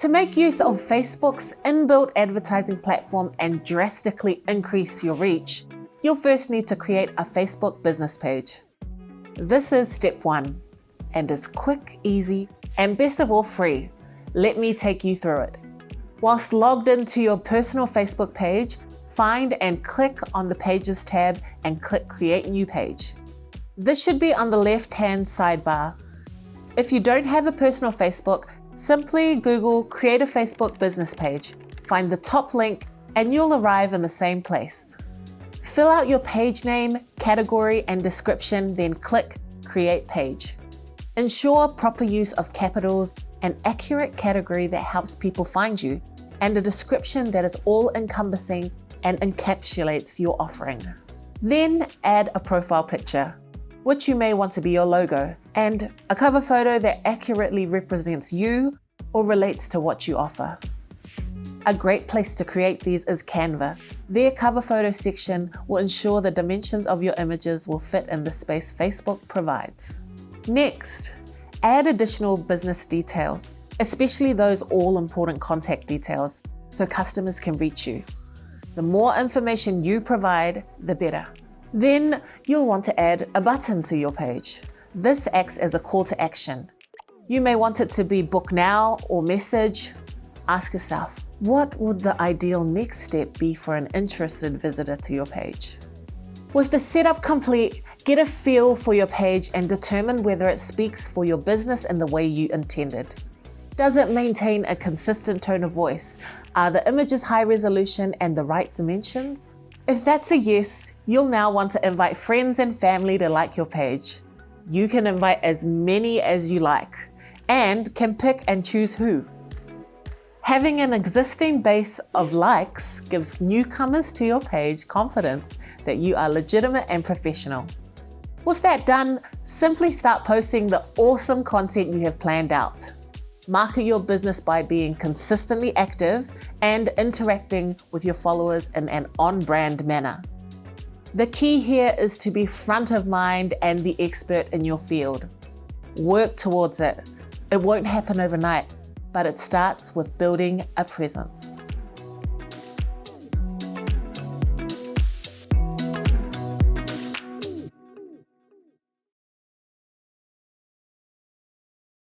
To make use of Facebook's inbuilt advertising platform and drastically increase your reach, you'll first need to create a Facebook business page. This is step 1 and is quick, easy, and best of all free. Let me take you through it. Whilst logged into your personal Facebook page, find and click on the Pages tab and click Create New Page. This should be on the left-hand sidebar. If you don't have a personal Facebook, simply Google Create a Facebook Business Page. Find the top link and you'll arrive in the same place. Fill out your page name, category, and description, then click Create Page. Ensure proper use of capitals, an accurate category that helps people find you, and a description that is all-encompassing and encapsulates your offering. Then add a profile picture, which you may want to be your logo, and a cover photo that accurately represents you or relates to what you offer. A great place to create these is Canva. Their cover photo section will ensure the dimensions of your images will fit in the space Facebook provides. Next, add additional business details, especially those all-important contact details, so customers can reach you. The more information you provide, the better. Then you'll want to add a button to your page. This acts as a call to action. You may want it to be book now or message. Ask yourself, what would the ideal next step be for an interested visitor to your page? With the setup complete, get a feel for your page and determine whether it speaks for your business in the way you intended. Does it maintain a consistent tone of voice? Are the images high resolution and the right dimensions? If that's a yes, you'll now want to invite friends and family to like your page. You can invite as many as you like and can pick and choose who. Having an existing base of likes gives newcomers to your page confidence that you are legitimate and professional. With that done, simply start posting the awesome content you have planned out. Market your business by being consistently active and interacting with your followers in an on-brand manner. The key here is to be front of mind and the expert in your field. Work towards it. It won't happen overnight, but it starts with building a presence.